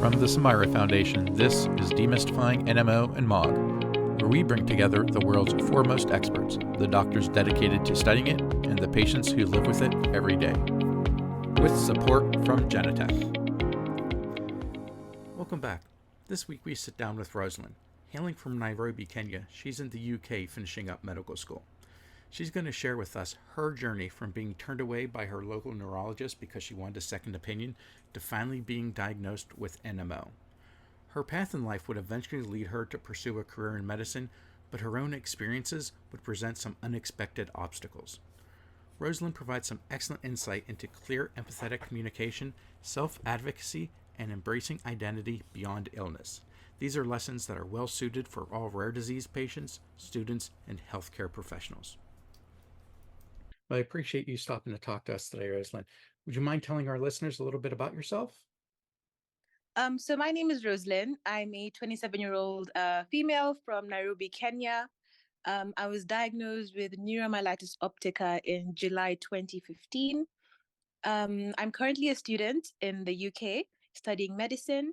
From the Samira Foundation, this is Demystifying NMO and MOG, where we bring together the world's foremost experts, the doctors dedicated to studying it, and the patients who live with it every day. With support from Genentech. Welcome back. This week we sit down with Roselyne. Hailing from Nairobi, Kenya, she's in the UK finishing up medical school. She's going to share with us her journey from being turned away by her local neurologist because she wanted a second opinion to finally being diagnosed with NMO. Her path in life would eventually lead her to pursue a career in medicine, but her own experiences would present some unexpected obstacles. Roselyne provides some excellent insight into clear, empathetic communication, self-advocacy, and embracing identity beyond illness. These are lessons that are well suited for all rare disease patients, students, and healthcare professionals. Well, I appreciate you stopping to talk to us today, Roselyne. Would you mind telling our listeners a little bit about yourself? So my name is Roselyne. I'm a 27-year-old female from Nairobi, Kenya. I was diagnosed with Neuromyelitis Optica in July 2015. I'm currently a student in the UK studying medicine.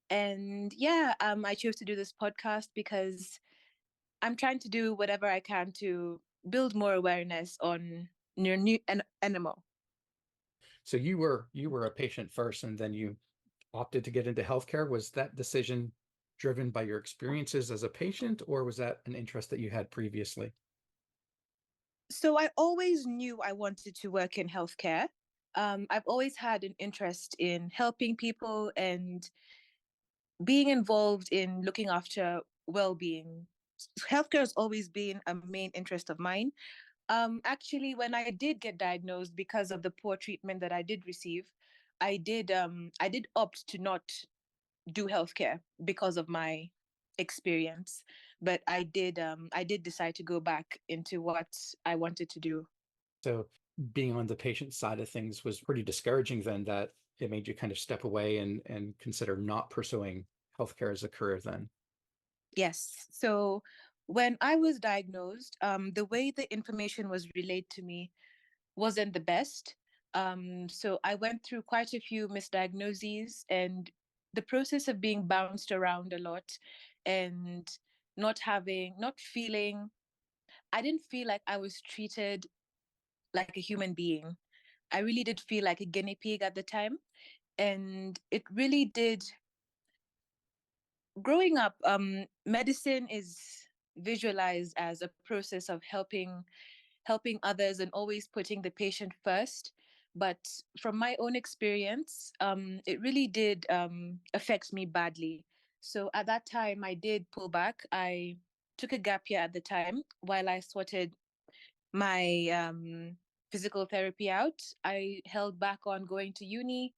And I chose to do this podcast because I'm trying to do whatever I can to build more awareness on NMO. So you were a patient first, and then you opted to get into healthcare. Was that decision driven by your experiences as a patient, or was that an interest that you had previously? So I always knew I wanted to work in healthcare. I've always had an interest in helping people and being involved in looking after well-being. Healthcare has always been a main interest of mine. Actually, when I did get diagnosed because of the poor treatment that I did receive, I did opt to not do healthcare because of my experience. But I did decide to go back into what I wanted to do. So being on the patient side of things was pretty discouraging then, that it made you kind of step away and consider not pursuing healthcare as a career then. Yes. So when I was diagnosed, the way the information was relayed to me wasn't the best. So I went through quite a few misdiagnoses, and the process of being bounced around a lot and not feeling, I didn't feel like I was treated like a human being. I really did feel like a guinea pig at the time. And it really did. Growing up, medicine is visualized as a process of helping others and always putting the patient first. But from my own experience, it really did affect me badly. So at that time, I did pull back. I took a gap year at the time while I sorted my physical therapy out. I held back on going to uni.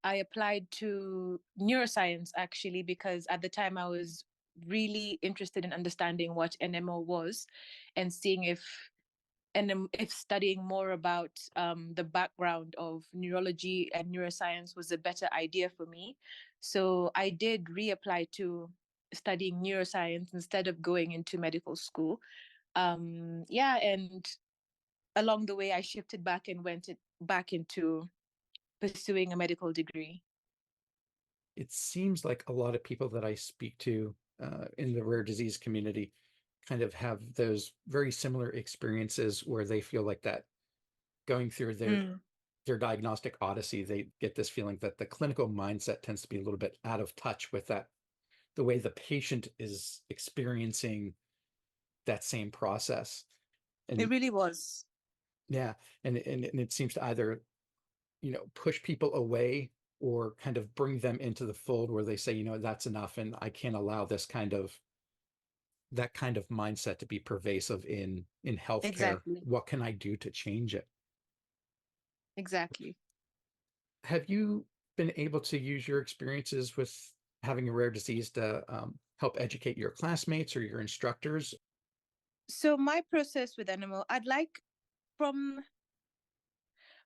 I applied to neuroscience actually because at the time I was really interested in understanding what NMO was and seeing if studying more about the background of neurology and neuroscience was a better idea for me. So I did reapply to studying neuroscience instead of going into medical school. And along the way, I shifted back and back into pursuing a medical degree. It seems like a lot of people that I speak to in the rare disease community kind of have those very similar experiences where they feel like that going through their diagnostic odyssey, they get this feeling that the clinical mindset tends to be a little bit out of touch with that, the way the patient is experiencing that same process. It And really was. yeah, and it seems to either, push people away or kind of bring them into the fold where they say, that's enough, and I can't allow that kind of mindset to be pervasive in healthcare. Exactly. What can I do to change it? Exactly. Have you been able to use your experiences with having a rare disease to help educate your classmates or your instructors? So my process with animal, I'd like from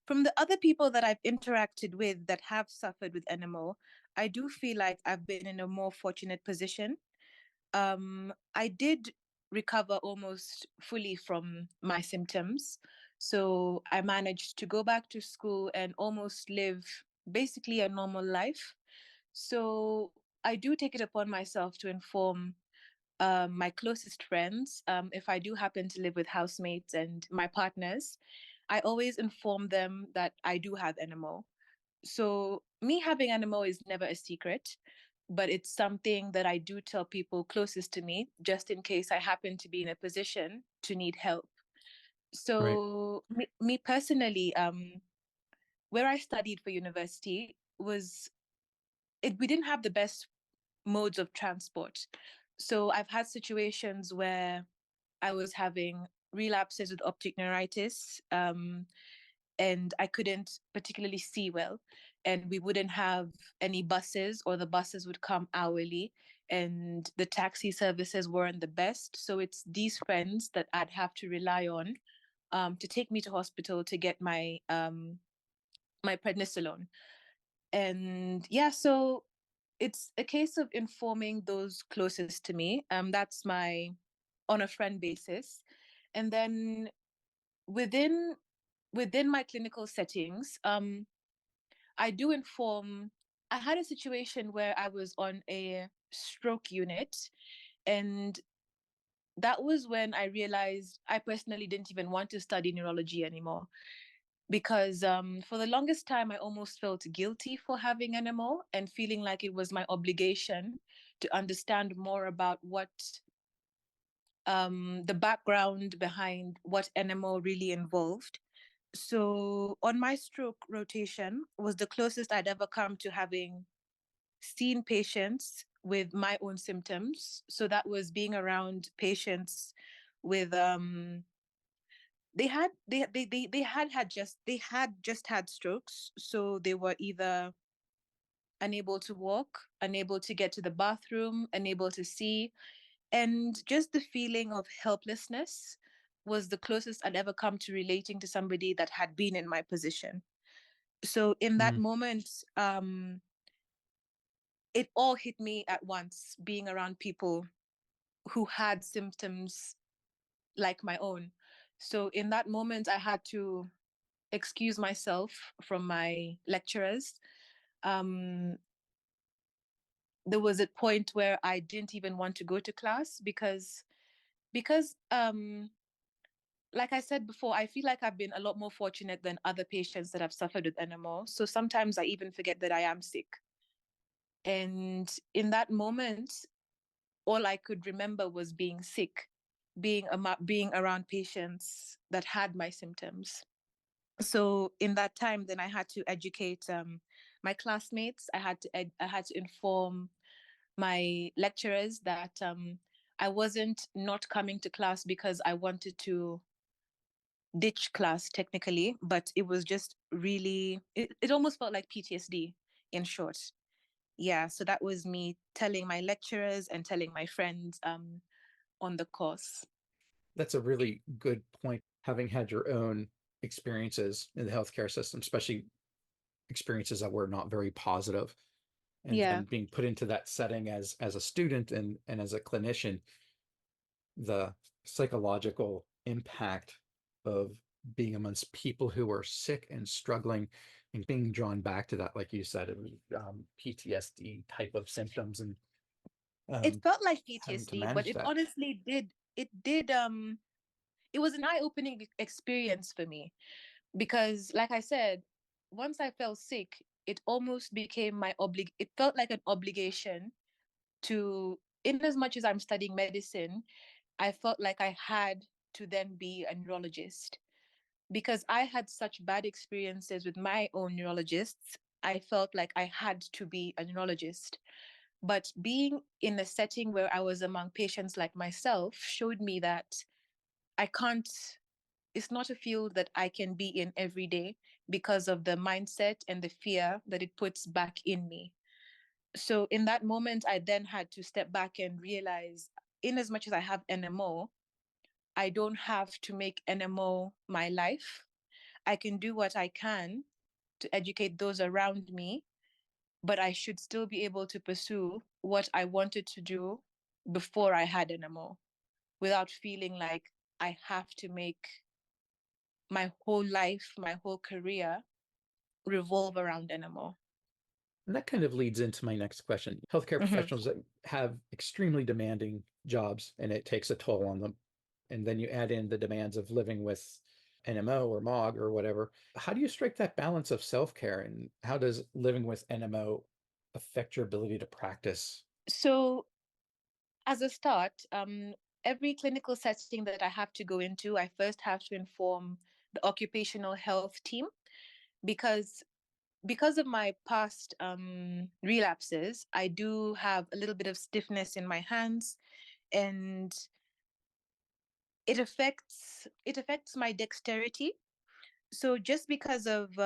from the other people that I've interacted with that have suffered with NMO, I do feel like I've been in a more fortunate position. I did recover almost fully from my symptoms. So I managed to go back to school and almost live basically a normal life. So I do take it upon myself to inform my closest friends. If I do happen to live with housemates and my partners, I always inform them that I do have NMO. So me having NMO is never a secret, but it's something that I do tell people closest to me, just in case I happen to be in a position to need help. Right. So me personally, where I studied for university was we didn't have the best modes of transport. So I've had situations where I was having relapses with optic neuritis, and I couldn't particularly see well. And we wouldn't have any buses, or the buses would come hourly, and the taxi services weren't the best. So it's these friends that I'd have to rely on to take me to hospital to get my prednisolone. And yeah, so it's a case of informing those closest to me. That's my on a friend basis. And then within within my clinical settings, I do inform. I had a situation where I was on a stroke unit, and that was when I realized I personally didn't even want to study neurology anymore, because for the longest time I almost felt guilty for having NMO and feeling like it was my obligation to understand more about what the background behind what NMO really involved. So on my stroke rotation was the closest I'd ever come to having seen patients with my own symptoms. So that was being around patients with they had just had strokes, so they were either unable to walk, unable to get to the bathroom, unable to see, and just the feeling of helplessness was the closest I'd ever come to relating to somebody that had been in my position. So in that Mm. moment, it all hit me at once, being around people who had symptoms like my own. So in that moment, I had to excuse myself from my lecturers. Um, there was a point where I didn't even want to go to class because like I said before, I feel like I've been a lot more fortunate than other patients that have suffered with NMO. So sometimes I even forget that I am sick. And in that moment, all I could remember was being sick, being around patients that had my symptoms. So in that time, then I had to educate my classmates. I had to inform my lecturers that I wasn't not coming to class because I wanted to ditch class technically, but it was just really it almost felt like PTSD in short. Yeah, so that was me telling my lecturers and telling my friends on the course. That's a really good point. Having had your own experiences in the healthcare system, especially experiences that were not very positive, and Yeah. then being put into that setting as a student and as a clinician, the psychological impact of being amongst people who are sick and struggling and being drawn back to that, like you said, it was PTSD type of symptoms, and It um, felt like having to PTSD, but manage it that. honestly it was an eye-opening experience for me, because like I said, once I felt sick, it almost became it felt like an obligation to, in as much as I'm studying medicine, I felt like I had to then be a neurologist, because I had such bad experiences with my own neurologists. I felt like I had to be a neurologist. But being in a setting where I was among patients like myself showed me that I can't, it's not a field that I can be in every day because of the mindset and the fear that it puts back in me. So in that moment, I then had to step back and realize, in as much as I have NMO, I don't have to make NMO my life. I can do what I can to educate those around me, but I should still be able to pursue what I wanted to do before I had NMO without feeling like I have to make my whole life, my whole career revolve around NMO. And that kind of leads into my next question. Healthcare Hmm. professionals that have extremely demanding jobs and it takes a toll on them. And then you add in the demands of living with NMO or MOG or whatever. How do you strike that balance of self-care and how does living with NMO affect your ability to practice? So, as a start, every clinical setting that I have to go into, I first have to inform the occupational health team because of my past relapses, I do have a little bit of stiffness in my hands, and it affects my dexterity. So just because of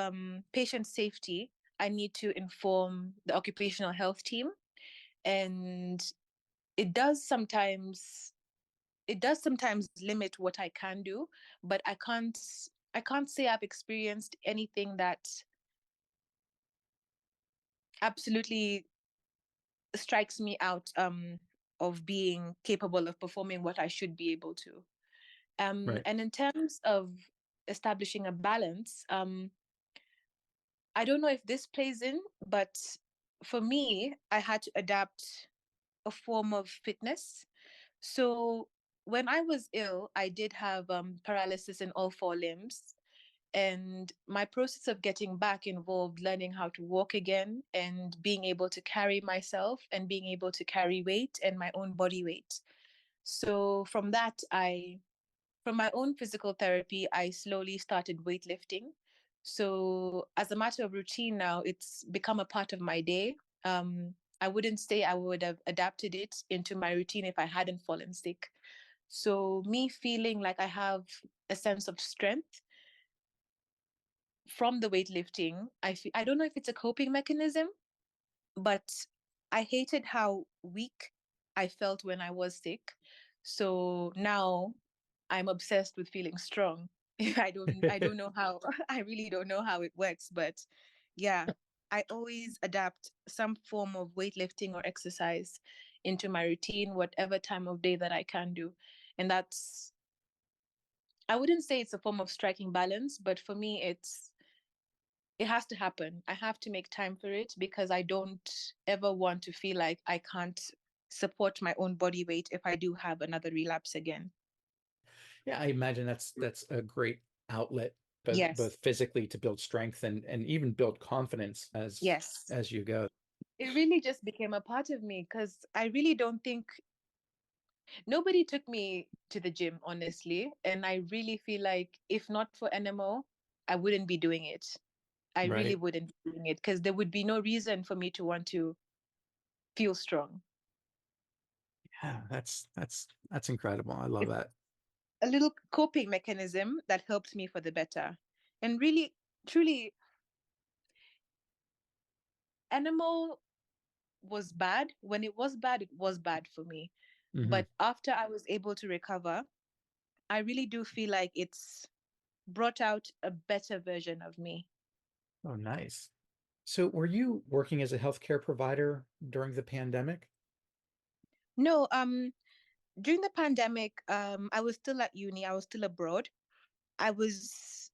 patient safety, I need to inform the occupational health team, and it does sometimes it does sometimes limit what I can do, but I can't say I've experienced anything that absolutely strikes me out of being capable of performing what I should be able to. Right. And in terms of establishing a balance, I don't know if this plays in, but for me, I had to adapt a form of fitness. So when I was ill, I did have paralysis in all four limbs. And my process of getting back involved learning how to walk again and being able to carry myself and being able to carry weight and my own body weight. So from my own physical therapy, I slowly started weightlifting. So as a matter of routine now, it's become a part of my day. I wouldn't say I would have adapted it into my routine if I hadn't fallen sick. So me feeling like I have a sense of strength from the weightlifting, I don't know if it's a coping mechanism, but I hated how weak I felt when I was sick. So now I'm obsessed with feeling strong. I don't know how I really don't know how it works, but yeah, I always adapt some form of weightlifting or exercise into my routine, whatever time of day that I can do. And I wouldn't say it's a form of striking balance, but for me it has to happen. I have to make time for it because I don't ever want to feel like I can't support my own body weight if I do have another relapse again. Yeah, I imagine that's a great outlet, both Yes. physically to build strength and even build confidence Yes. as you go. It really just became a part of me because I really don't think nobody took me to the gym, honestly. And I really feel like if not for NMO, I wouldn't be doing it. I really Right. wouldn't be doing it because there would be no reason for me to want to feel strong. Yeah, that's incredible. I love It's that. a little coping mechanism that helped me for the better. And really, truly, animal was bad. When it was bad, it was bad for me. Hmm. But after I was able to recover, I really do feel like it's brought out a better version of me. Oh, nice. So were you working as a healthcare provider during the pandemic? No, during the pandemic, I was still at uni, I was still abroad. I was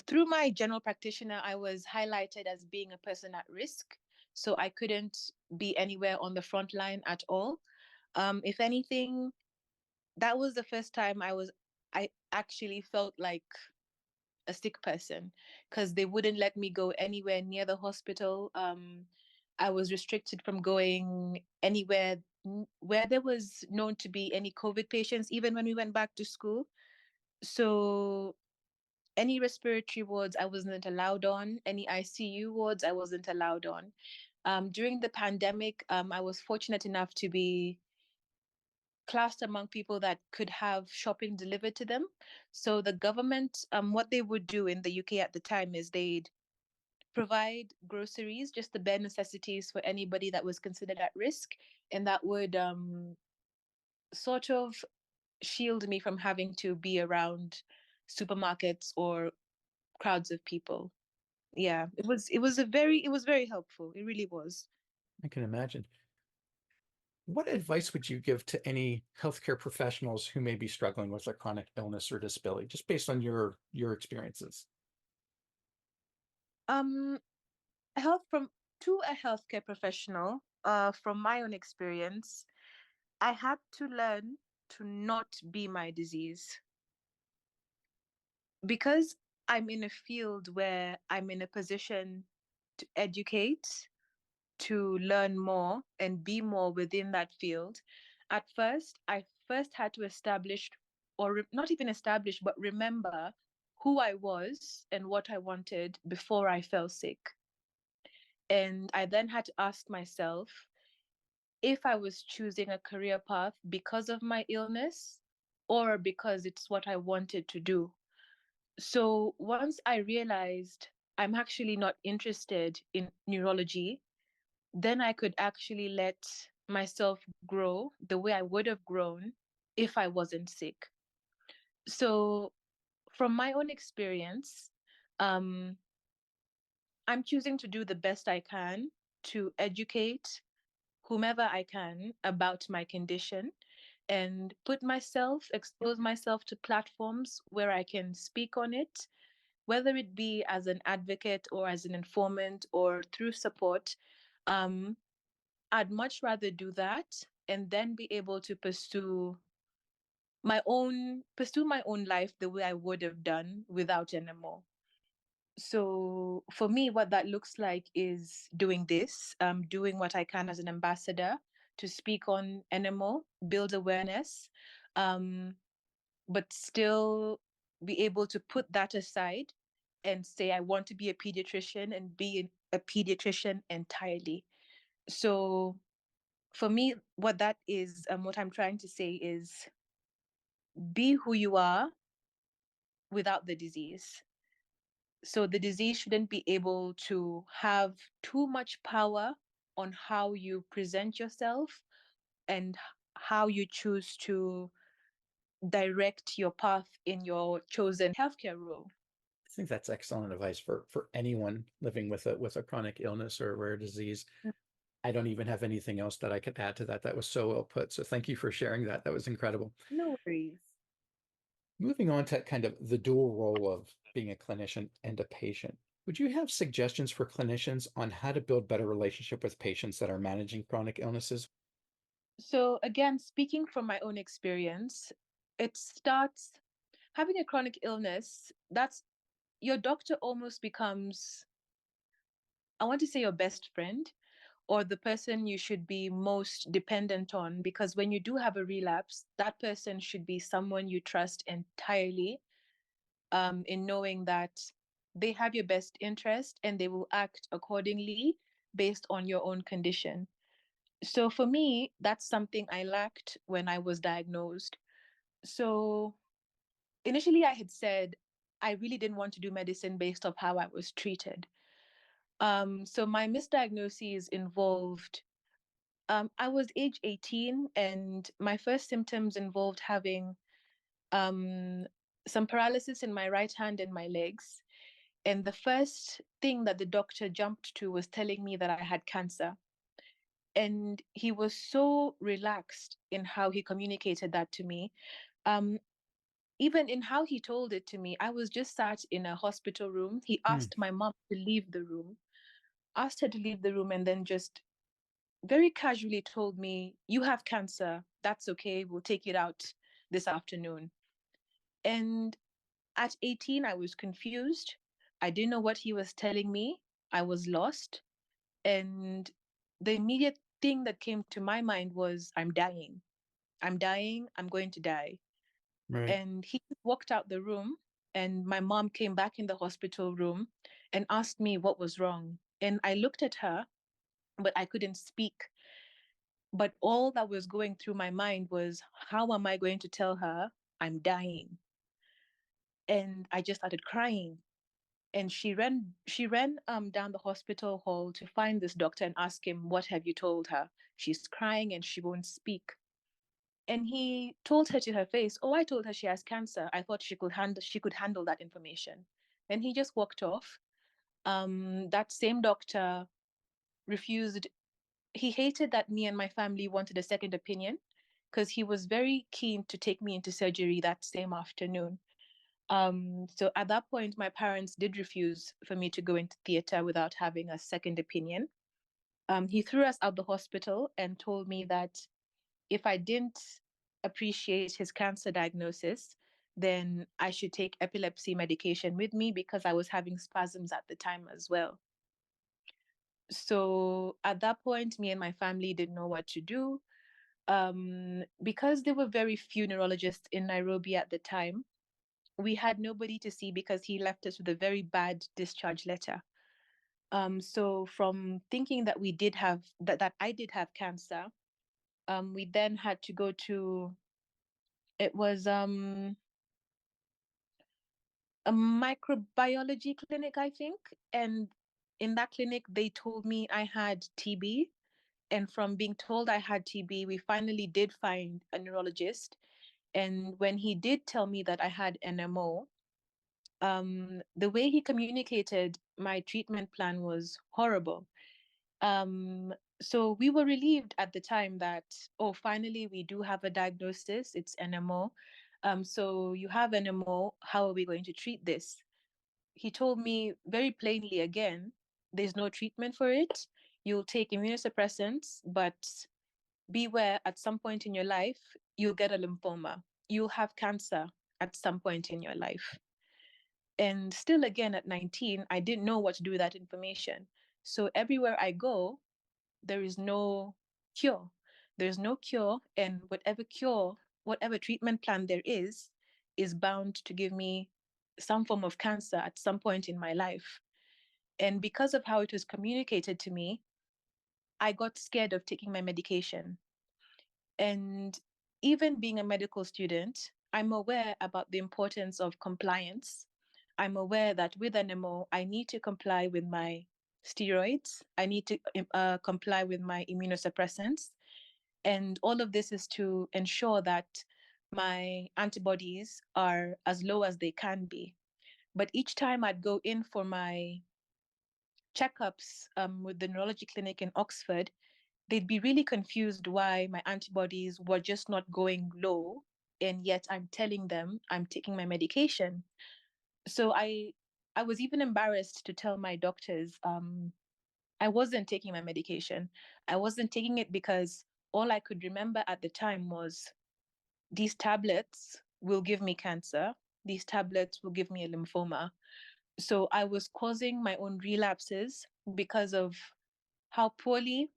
through my general practitioner, I was highlighted as being a person at risk. So I couldn't be anywhere on the front line at all. If anything, that was the first time I actually felt like a sick person because they wouldn't let me go anywhere near the hospital. I was restricted from going anywhere where there was known to be any COVID patients, even when we went back to school. So any respiratory wards I wasn't allowed on, any ICU wards I wasn't allowed on. During the pandemic, I was fortunate enough to be classed among people that could have shopping delivered to them. So the government, what they would do in the UK at the time is they'd provide groceries, just the bare necessities for anybody that was considered at risk, and that would sort of shield me from having to be around supermarkets or crowds of people. Yeah, it was very helpful. It really was. I can imagine. What advice would you give to any healthcare professionals who may be struggling with a chronic illness or disability, just based on your experiences? Um, health from to a healthcare professional, from my own experience, I had to learn to not be my disease. Because I'm in a field where I'm in a position to educate, to learn more and be more within that field. At first, I first had to establish, or not even establish, but remember who I was and what I wanted before I fell sick. And I then had to ask myself if I was choosing a career path because of my illness or because it's what I wanted to do. So once I realized I'm actually not interested in neurology, then I could actually let myself grow the way I would have grown if I wasn't sick. So, from my own experience, um, I'm choosing to do the best I can to educate whomever I can about my condition and expose myself to platforms where I can speak on it, whether it be as an advocate or as an informant or through support. Um, I'd much rather do that and then be able to pursue my own life the way I would have done without NMO. So for me, what that looks like is doing this, doing what I can as an ambassador to speak on NMO, build awareness, um, but still be able to put that aside and say I want to be a pediatrician and be a pediatrician entirely. So for me, what that is, what I'm trying to say is be who you are without the disease. So the disease shouldn't be able to have too much power on how you present yourself and how you choose to direct your path in your chosen healthcare role. I think that's excellent advice for anyone living with a chronic illness or a rare disease. I don't even have anything else that I could add to that. That was so well put. So thank you for sharing that. That was incredible. No worries. Moving on to kind of the dual role of being a clinician and a patient. Would you have suggestions for clinicians on how to build better relationship with patients that are managing chronic illnesses? So again, speaking from my own experience, it starts having a chronic illness. That's your doctor almost becomes, I want to say, your best friend or the person you should be most dependent on, because when you do have a relapse, that person should be someone you trust entirely, in knowing that they have your best interest and they will act accordingly based on your own condition. So for me, that's something I lacked when I was diagnosed. So initially I had said I really didn't want to do medicine based off how I was treated. So my misdiagnoses involved, I was age 18 and my first symptoms involved having um, some paralysis in my right hand and my legs. And the first thing that the doctor jumped to was telling me that I had cancer. And he was so relaxed in how he communicated that to me. Um, Even in how he told it to me, I was just sat in a hospital room. He Hmm. asked my mom to leave the room, asked her to leave the room, and then just very casually told me, "You have cancer. That's okay. We'll take it out this afternoon." And at 18, I was confused. I didn't know what he was telling me. I was lost. And the immediate thing that came to my mind was, I'm dying. I'm dying. I'm going to die. Right. And he walked out the room, and my mom came back in the hospital room and asked me what was wrong. And I looked at her, but I couldn't speak. But all that was going through my mind was, how am I going to tell her I'm dying? And I just started crying. And she ran down the hospital hall to find this doctor and ask him, what have you told her? She's crying and she won't speak. And he told her to her face, oh, I told her she has cancer. I thought she could handle that information. And he just walked off. That same doctor refused. He hated that me and my family wanted a second opinion because he was very keen to take me into surgery that same afternoon. So at that point, my parents did refuse for me to go into theater without having a second opinion. He threw us out the hospital and told me that if I didn't appreciate his cancer diagnosis, then I should take epilepsy medication with me because I was having spasms at the time as well. So at that point, me and my family didn't know what to do. Because there were very few neurologists in Nairobi at the time, we had nobody to see because he left us with a very bad discharge letter. So from thinking that we did have that I did have cancer, we then had to go to it was a microbiology clinic, I think. And in that clinic, they told me I had TB. And from being told I had TB, we finally did find a neurologist. And when he did tell me that I had NMO, the way he communicated my treatment plan was horrible. Um, so we were relieved at the time that, oh, finally we do have a diagnosis. It's NMO. So you have NMO. How are we going to treat this? He told me very plainly again, there's no treatment for it. You'll take immunosuppressants, but beware at some point in your life, you'll get a lymphoma. You'll have cancer at some point in your life. And still, again, at 19, I didn't know what to do with that information. So everywhere I go, there is no cure. There's no cure. And whatever treatment plan there is bound to give me some form of cancer at some point in my life. And because of how it was communicated to me, I got scared of taking my medication. And even being a medical student, I'm aware about the importance of compliance. I'm aware that with NMO, I need to comply with my steroids. I need to comply with my immunosuppressants. And all of this is to ensure that my antibodies are as low as they can be. But each time I'd go in for my checkups with the neurology clinic in Oxford, they'd be really confused why my antibodies were just not going low. And yet I'm telling them I'm taking my medication. So I was even embarrassed to tell my doctors I wasn't taking my medication. I wasn't taking it because all I could remember at the time was these tablets will give me cancer. These tablets will give me a lymphoma. So I was causing my own relapses because of how poorly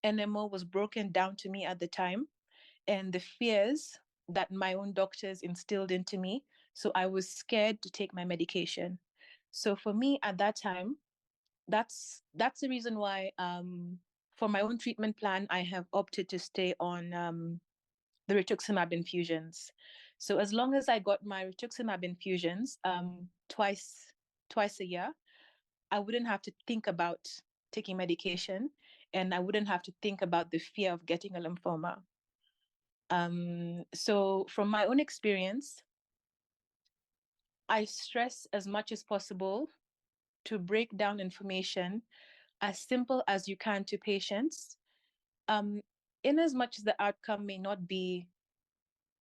NMO was broken down to me at the time and the fears that my own doctors instilled into me. So I was scared to take my medication. So for me at that time, that's the reason why for my own treatment plan, I have opted to stay on the rituximab infusions. So as long as I got my rituximab infusions twice a year, I wouldn't have to think about taking medication, and I wouldn't have to think about the fear of getting a lymphoma. So from my own experience, I stress as much as possible to break down information as simple as you can to patients, um, in as much as the outcome may not be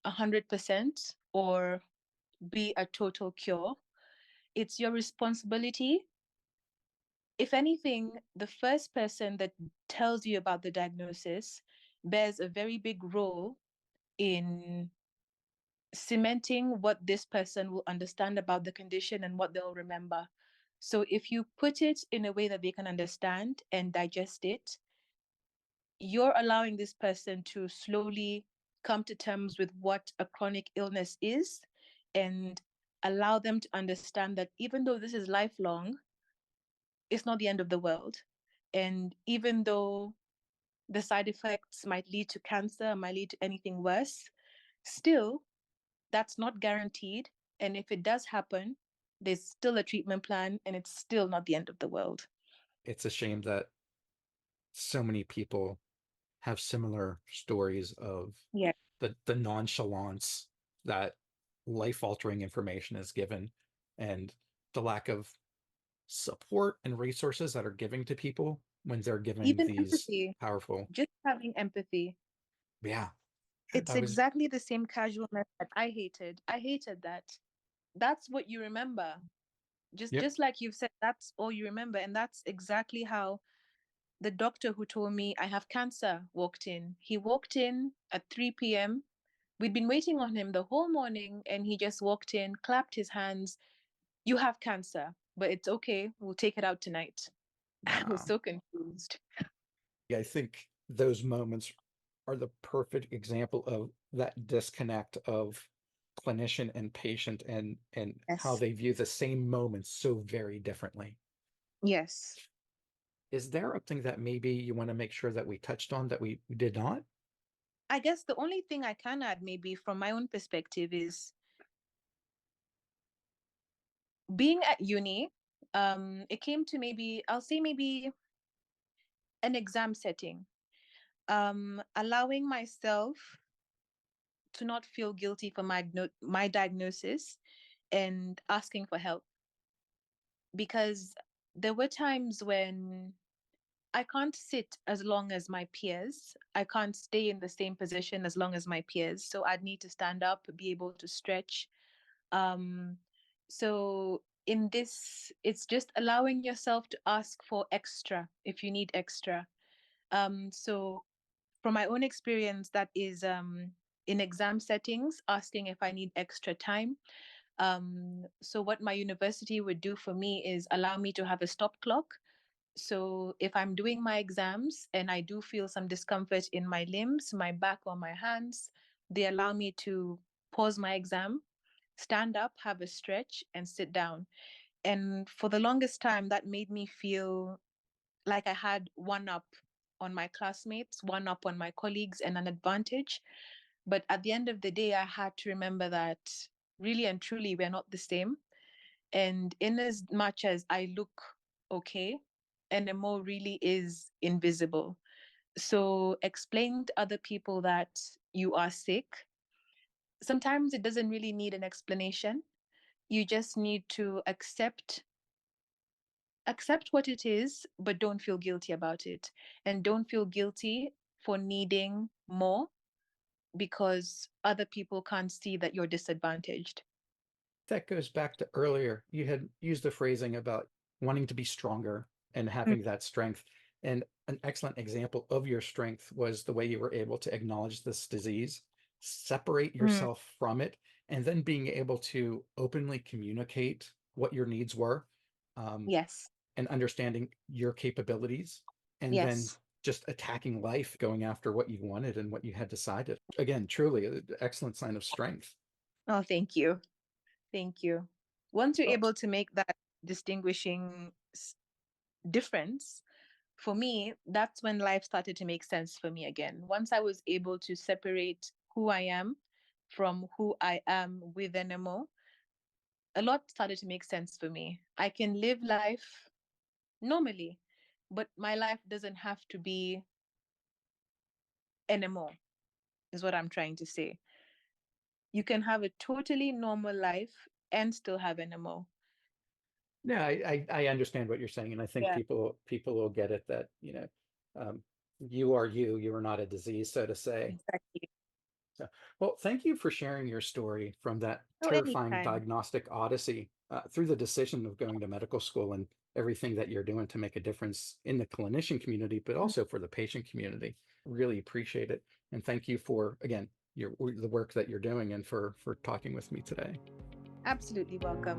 100% or be a total cure. It's your responsibility. If anything, the first person that tells you about the diagnosis bears a very big role in cementing what this person will understand about the condition and what they'll remember. So if you put it in a way that they can understand and digest it, you're allowing this person to slowly come to terms with what a chronic illness is and allow them to understand that even though this is lifelong, it's not the end of the world. And even though the side effects might lead to cancer, might lead to anything worse, still, that's not guaranteed. And if it does happen, there's still a treatment plan and it's still not the end of the world. It's a shame that so many people have similar stories of Yeah. the nonchalance that life-altering information is given, and the lack of support and resources that are given to people when they're giving Even these empathy, powerful. just having empathy. Yeah, It's I was exactly the same casualness that I hated. I hated that. that's what you remember. Yep. Just like you've said, that's all you remember. And that's exactly how the doctor who told me I have cancer walked in. He walked in at 3 p.m. We'd been waiting on him the whole morning, and he just walked in, clapped his hands. You have cancer, but it's okay. We'll take it out tonight. I was Wow. so confused. Yeah, I think those moments are the perfect example of that disconnect of clinician and patient and how Yes. they view the same moments so very differently. Yes. Is there something that maybe you want to make sure that we touched on that we did not? I guess the only thing I can add, maybe from my own perspective, is being at uni. It came to maybe, I'll say maybe an exam setting. Allowing myself to not feel guilty for my diagnosis and asking for help, because there were times when I can't sit as long as my peers. I can't stay in the same position as long as my peers. So I'd need to stand up, be able to stretch. Um, so in this, it's just allowing yourself to ask for extra if you need extra. So from my own experience, that is in exam settings, asking if I need extra time. So what my university would do for me is allow me to have a stop clock. So if I'm doing my exams and I do feel some discomfort in my limbs, my back or my hands, they allow me to pause my exam, stand up, have a stretch, and sit down. And for the longest time, that made me feel like I had one up on my classmates, one up on my colleagues, and an advantage. But at the end of the day, I had to remember that really and truly, we're not the same. And in as much as I look okay, NMO really is invisible. So explain to other people that you are sick. Sometimes it doesn't really need an explanation. You just need to accept what it is, but don't feel guilty about it. And don't feel guilty for needing more because other people can't see that you're disadvantaged. That goes back to earlier. You had used the phrasing about wanting to be stronger and Mm, having that strength. And an excellent example of your strength was the way you were able to acknowledge this disease, separate mm, yourself from it, and then being able to openly communicate what your needs were, um, yes, and understanding your capabilities, and then yes. just attacking life, going after what you wanted and what you had decided. Again, truly an excellent sign of strength. Oh, thank you. Thank you. Once you're Well, able to make that distinguishing difference, for me, that's when life started to make sense for me again. Once I was able to separate who I am from who I am with NMO, a lot started to make sense for me. I can live life normally, but my life doesn't have to be NMO, is what I'm trying to say. You can have a totally normal life and still have NMO. no, I understand what you're saying, and I think Yeah, people will get it that, um, you are you, you are not a disease, so to say. exactly. So, well, thank you for sharing your story from that Oh, terrifying anytime. diagnostic odyssey, through the decision of going to medical school and everything that you're doing to make a difference in the clinician community, but also for the patient community. Really appreciate it, and thank you for, again, the work that you're doing and for talking with me today. Absolutely welcome.